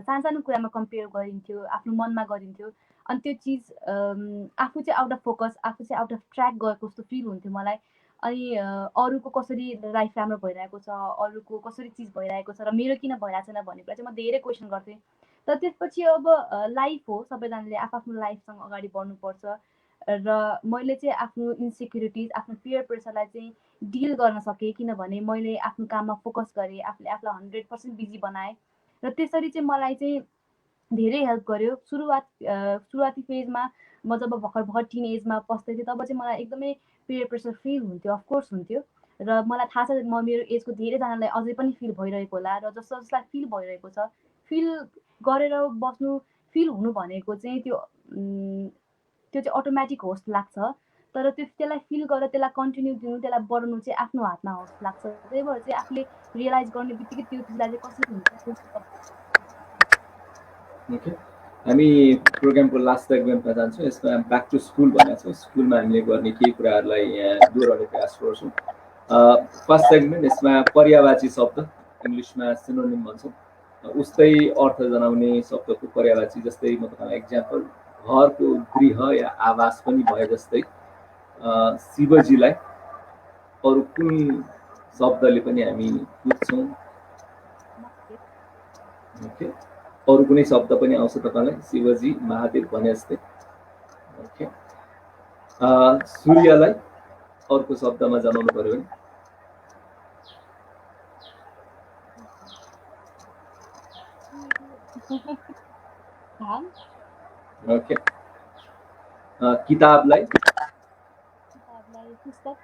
सानो कुरामा कम्पेयर गरिन्थ्यो आफ्नो मनमा गरिन्थ्यो अनि त्यो चिज आफू चाहिँ आउट अफ फोकस आफू चाहिँ आउट अफ ट्र्याक गएको जस्तो फिल हुन्थ्यो मलाई अनि अरूको कसरी लाइफ राम्रो भइरहेको छ अरूको कसरी चिज भइरहेको छ र मेरो किन भइरहेको छैन भन्ने कुरा चाहिँ म धेरै क्वेसन गर्थेँ तर त्यसपछि अब लाइफ हो सबैजनाले आफ्नो लाइफसँग अगाडि बढ्नुपर्छ र मैले चाहिँ आफ्नो इन्सेक्युरिटिज आफ्नो पियर प्रेसरलाई चाहिँ डिल गर्न सकेँ किनभने मैले आफ्नो काममा फोकस गरेँ आफूले आफूलाई 100% बिजी बनाएँ र त्यसरी चाहिँ मलाई चाहिँ धेरै हेल्प गर्यो सुरुवाती फेजमा म जब भर्खर टिन एजमा पस्दै थिएँ तब चाहिँ मलाई एकदमै पियर प्रेसर फिल हुन्थ्यो अफकोर्स हुन्थ्यो र मलाई थाहा छ म मेरो एजको धेरैजनालाई अझै पनि फिल भइरहेको होला र जसलाई फिल भइरहेको छ फिल गरेर बस्नु फिल हुनु भनेको चाहिँ त्यो चाहिँ अटोमेटिक हो जस्तो लाग्छ तर त्यसलाई फिल गरेर त्यसलाई कन्टिन्यू दिनु त्यसलाई बढाउनु चाहिँ आफ्नो हातमा हो जस्तो लाग्छ त्यही भएर चाहिँ आफूले रियलाइज गर्ने बित्तिकै त्यो चिजलाई चाहिँ कसरी हुन्छ ओके हामी प्रोग्रामको लास्ट सेगमेन्टमा जान्छौँ यसमा ब्याक टु स्कुल भनेको छौँ स्कुलमा हामीले गर्ने केही कुराहरूलाई यहाँ दोहोऱ्याउने प्रयास गर्छौँ फर्स्ट सेगमेन्ट यसमा पर्यायवाची शब्द इङ्ग्लिसमा सिनोनिम भन्छौँ उस्तै अर्थ जनाउने शब्दको पर्यायवाची जस्तै म तपाईँलाई इक्जाम्पल घरको गृह या आवास पनि भए जस्तै शिवजीलाई अरू कुन शब्दले पनि हामी बुझ्छौँ ओके अरू कुनै शब्द पनि आउँछ तपाईँलाई शिवजी महादेव भने जस्तै ओके सूर्यलाई अर्को शब्दमा जनाउनु पर्यो भने ओके किताबलाई पुस्तक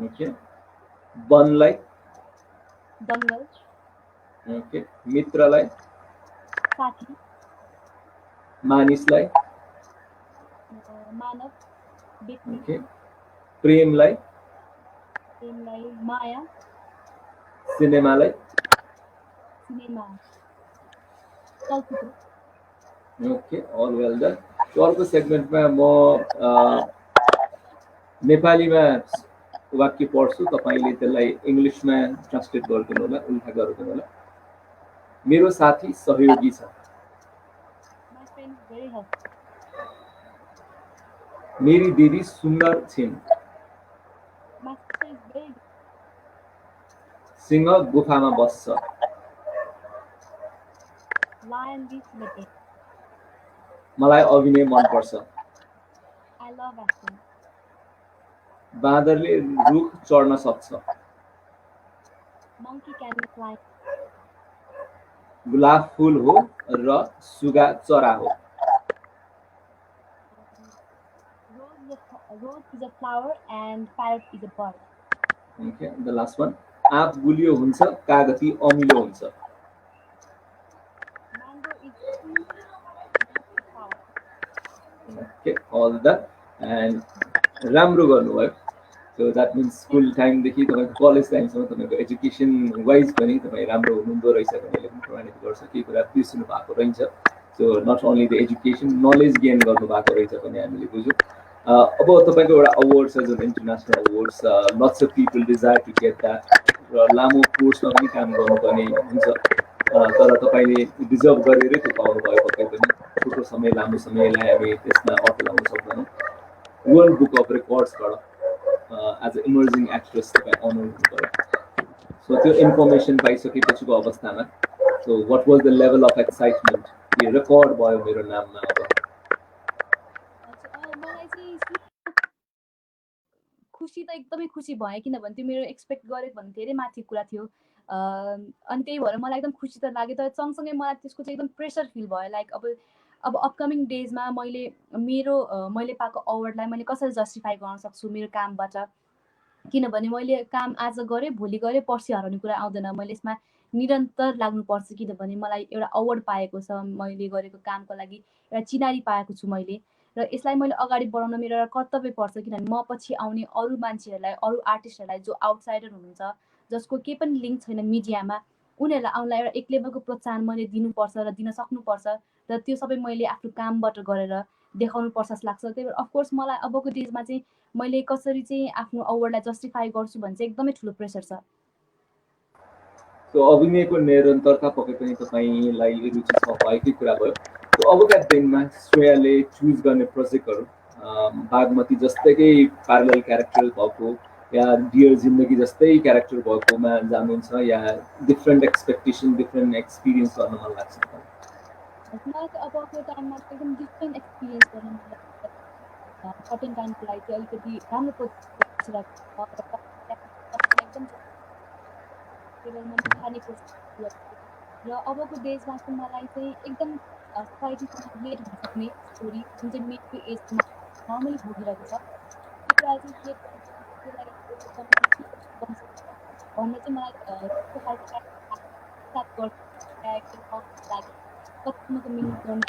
ओके वनलाई जङ्गल ओके मित्रलाई साथी मानिसलाई मानव व्यक्ति ओके प्रेमलाई माया सिनेमालाई सिनेमा चलचित्र ओके अल वेल डन अर्को सेगमेन्टमा म नेपालीमा वाक्य पढ्छु तपाईँले त्यसलाई इङ्ग्लिसमा ट्रान्सलेट गरिदिनु होला उल्टा गरिदिनु होला मेरो साथी सहयोगी छ मेरी दिदी सुन्दर छिन् सिंह गुफामा बस्छ मलाई अभिनय मनपर्छ बाँदरले रुख चढ्न सक्छ गुलाब फुल हो र सुगा चरा हो Rose is a flower and parrot is a bird. Okay, the last one. आँप गुलियो हुन्छ कागती अमिलो हुन्छ Mango is sweet. Okay, all that and राम्रो गर्नुभयो सो द्याट मिन्स स्कुल टाइमदेखि तपाईँको कलेज टाइमसम्म तपाईँको एजुकेसन वाइज पनि तपाईँ राम्रो हुनुहुँदो रहेछ भनेर पनि प्रमाणित गर्छ, केही कुरा बिर्सिनु भएको रहन्छ। So not only the education, knowledge gain गर्नुभएको रहेछ भने हामीले बुझ्यौँ। अब तपाईँको एउटा awards as an international awards, lots of people desire to get that, र लामो कोर्समा पनि काम गर्नुपर्ने हुन्छ, तर तपाईँले डिजर्भ गरेरै त्यो पाउनुभयो। पक्कै पनि छोटो समय लामो समयलाई हामी त्यसमा अटो लाउन सक्दैनौँ। वर्ल्ड बुक अफ रेकर्ड्सबाट एज अ इमर्जिङ एक्ट्रेस तपाईँ अनर हुनुभयो। सो त्यो इन्फर्मेसन पाइसकेपछिको अवस्थामा so what was the level of excitement, यो रेकर्ड भयो मेरो नाममा अब? मलाई चाहिँ खुसी त एकदमै खुसी भएँ, किनभने त्यो मेरो एक्सपेक्ट गरेको भन्दा धेरै माथि कुरा थियो। अनि त्यही भएर मलाई एकदम खुसी त लाग्यो, तर सँगसँगै मलाई त्यसको चाहिँ एकदम प्रेसर फिल भयो। लाइक अब अपकमिङ डेजमा मैले पाएको अवार्डलाई मैले कसरी जस्टिफाई गर्न सक्छु मेरो कामबाट, किनभने मैले काम आज गरेँ, भोलि गरेँ, पर्सि हराउने कुरा आउँदैन। मैले यसमा निरन्तर लाग्नुपर्छ, किनभने मलाई एउटा अवार्ड पाएको छ, मैले गरेको कामको लागि एउटा चिनारी पाएको छु मैले, र यसलाई मैले अगाडि बढाउन मेरो एउटा कर्तव्य पर्छ। किनभने म पछि आउने अरू मान्छेहरूलाई, अरू आर्टिस्टहरूलाई जो आउटसाइडर हुनुहुन्छ, जसको केही पनि लिङ्क छैन मिडियामा, उनीहरूलाई आउनलाई एउटा एक लेभलको प्रोत्साहन मैले दिनुपर्छ र दिन सक्नुपर्छ, र त्यो सबै मैले आफ्नो कामबाट गरेर देखाउनुपर्छ जस्तो लाग्छ। त्यही भएर अफकोर्स मलाई अबको डेजमा चाहिँ मैले कसरी चाहिँ आफ्नो अवार्डलाई जस्टिफाई गर्छु भने चाहिँ एकदमै ठुलो प्रेसर छ। त्यो अभिनयको निरन्तरता पक्कै पनि तपाईँलाई रुचि छ भएकै कुरा भयो। त्यो अबका दिनमा श्रेयाले चुज गर्ने प्रोजेक्टहरू बागमती जस्तैकै प्यारलल क्यारेक्टर भएको, या डियर जिन्दगी जस्तै क्यारेक्टर भएकोमा जानुहुन्छ, या डिफ्रेन्ट एक्सपेक्टेसन, डिफ्रेन्ट एक्सपिरियन्स गर्न मन लाग्छ? मलाई चाहिँ अबको टाइममा चाहिँ एकदम डिफ्रेन्ट एक्सपिरियन्स गर्न मन लाग्छ। सर्टेन टाइमको लागि चाहिँ अलिकति राम्रो पोजिसन र अबको डेजमा चाहिँ मलाई चाहिँ एकदम सोसाइटीसँग रिलेट हुन सक्ने स्टोरी, जुन चाहिँ मेरो एजमा नर्मली भोगिरहेको छ, त्यो कुरा चाहिँ रिलेट भन्न चाहिँ मलाई त्यस्तो खालको कतिसम्मको मिहिनेत गर्नु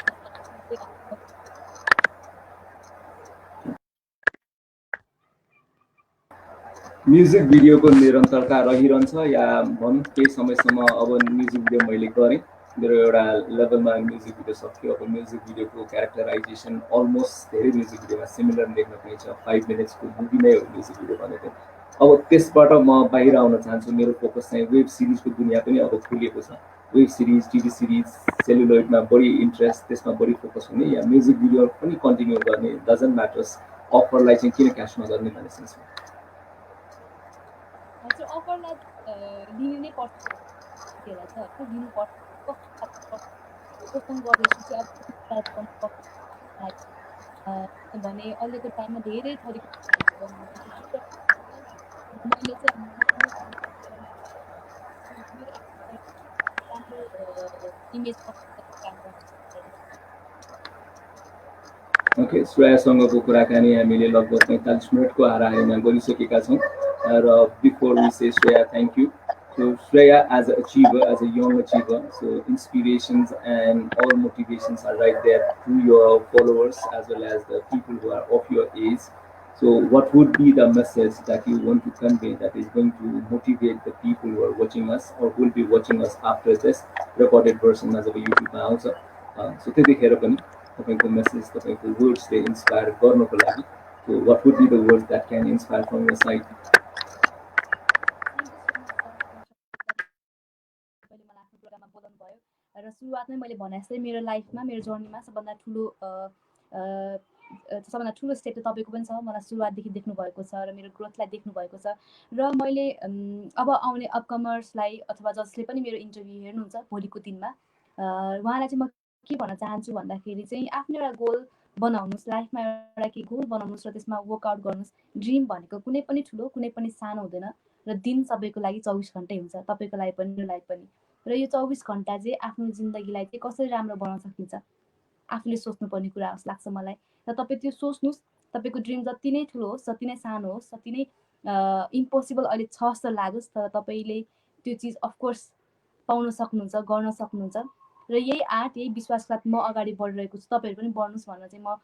म्युजिक भिडियोको निरन्तरता रहिरहन्छ, या भनौँ केही समयसम्म अब म्युजिक भिडियो मैले गरेँ, मेरो एउटा लेभलमा म्युजिक भिडियो सक्यो, अब म्युजिक भिडियोको क्यारेक्टराइजेसन अलमोस्ट धेरै म्युजिक भिडियोमा सिमिलर देख्न पाइन्छ, 5 मिनट्सको मुभी नै हो म्युजिक भिडियो भनेको। अब त्यसबाट म बाहिर आउन चाहन्छु। मेरो फोकस चाहिँ वेब सिरिजको दुनियाँ पनि अब खुलिएको छ। वेब सिरिज, टिभी सिरिज, सेलुलोइडमा बढी इन्ट्रेस्ट, त्यसमा बढी फोकस हुने, या म्युजिक भिडियो पनि कन्टिन्यू गर्ने, डजन्ट म्याटर्स, अफरलाई चाहिँ किन क्याच नगर्ने भन्ने सेन्समा? हजुर, अफरलाई लिनु नै पर्छ, लिनुपर्छ। क्वेसन गर्दैछु चाहिँ अब भने अहिलेको टाइममा धेरै थरीको मैले चाहिँ इमेज ओके, श्रेयासँगको कुराकानी हामीले लगभग 45 मिनटको हाराहारीमा गरिसकेका छौँ, र before we say Shreya thank you. So Shreya, as an achiever, as a young achiever, so inspirations and all motivations are right there to your followers as well as the people who are of your age. So what would be the message that you want to convey that is going to motivate the people who are watching us or will be watching us after this recorded version as a YouTube also? So त्यतिखेर पनि तपाईँको message, तपाईँको वर्ड्सले inspire गर्नको लागि, so what would be the words that can inspire from your side? र सुरुवातमै मैले भने जस्तै मेरो लाइफमा, मेरो जर्नीमा सबभन्दा ठुलो स्टेप त तपाईँको पनि छ। मलाई सुरुवातदेखि देख्नु भएको छ र मेरो ग्रोथलाई देख्नु भएको छ, र मैले अब आउने अपकमर्सलाई अथवा जसले पनि मेरो इन्टरभ्यू हेर्नुहुन्छ भोलिको दिनमा, उहाँलाई चाहिँ म के भन्न चाहन्छु भन्दाखेरि चाहिँ आफ्नो एउटा गोल बनाउनुहोस्, लाइफमा एउटा केही गोल बनाउनुहोस् र त्यसमा वर्कआउट गर्नुहोस्। ड्रिम भनेको कुनै पनि ठुलो, कुनै पनि सानो हुँदैन, र दिन सबैको लागि 24 घन्टै हुन्छ, तपाईँको लागि पनि, मेरो लागि पनि। र यो 24 घन्टा चाहिँ आफ्नो जिन्दगीलाई चाहिँ कसरी राम्रो बनाउन सकिन्छ आफूले सोच्नुपर्ने कुरा जस्तो लाग्छ मलाई। र तपाईँ त्यो सोच्नुहोस्, तपाईँको ड्रिम जति नै ठुलो होस्, जति नै सानो होस्, जति नै इम्पोसिबल अहिले छ जस्तो लागोस्, तर तपाईँले त्यो चिज अफकोर्स पाउन सक्नुहुन्छ, गर्न सक्नुहुन्छ। र यही आँट, यही विश्वासका साथ म अगाडि बढिरहेको छु। तपाईँहरू पनि बढ्नुहोस् भनेर चाहिँ म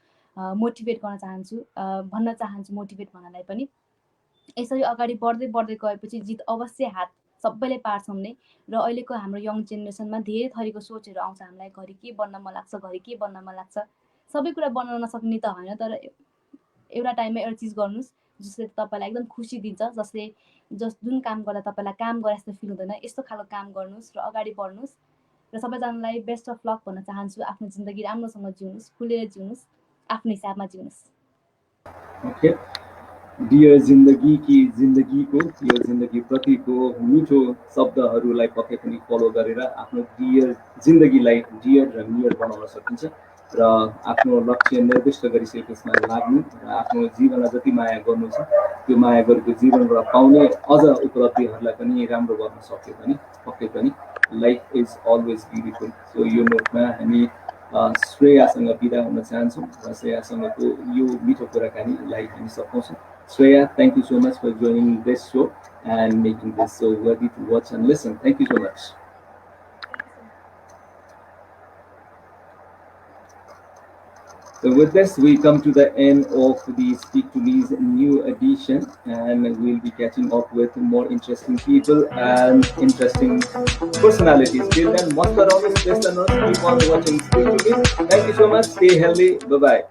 मोटिभेट गर्न चाहन्छु, भन्न चाहन्छु, मोटिभेट भन्नलाई पनि। यसरी अगाडि बढ्दै बढ्दै गएपछि जित अवश्य हात सबैले पार्छौँ नै। र अहिलेको हाम्रो यङ जेनेरेसनमा धेरै थरीको सोचहरू आउँछ हामीलाई, घरि के बन्न मन लाग्छ, घरि के बन्न मन लाग्छ। सबै कुरा बनाउन नसक्ने त होइन, तर एउटा टाइममा एउटा चिज गर्नुहोस् जसले तपाईँलाई एकदम खुसी दिन्छ, जुन काम गर्दा तपाईँलाई काम गरे जस्तो फिल हुँदैन, यस्तो खालको काम गर्नुहोस् र अगाडि बढ्नुहोस्। र सबैजनालाई बेस्ट अफ लक भन्न चाहन्छु। आफ्नो जिन्दगी राम्रोसँग जिउनुहोस्, खुलेर जिउनुहोस्, आफ्नो हिसाबमा जिउनुहोस्। ओके डियर जिन्दगीको यो जिन्दगीप्रतिको मिठो शब्दहरूलाई पक्कै पनि फलो गरेर आफ्नो जिन्दगीलाई डियर र नियर बनाउन सकिन्छ र आफ्नो लक्ष्य निर्दिष्ट गरिसके त्यसमा लाग्नु र आफ्नो जीवनमा जति माया गर्नु छ त्यो माया गरेको जीवनबाट पाउने अझ उपलब्धिहरूलाई पनि राम्रो गर्न सक्यो भने पक्कै पनि life is always beautiful. So यो नोटमा हामी श्रेयासँग बिदा हुन चाहन्छौँ र श्रेयासँगको यो मिठो कुराकानीलाई हामी सघाउँछौँ। Shreya, thank you so much for joining this show and making this so worthy to watch and listen. Thank you so much. So with this, we come to the end of the Speak to Me's new edition, and we'll be catching up with more interesting people and interesting personalities. Till then, keep on watching Speak to Me. Thank you so much. Stay healthy. Bye-bye.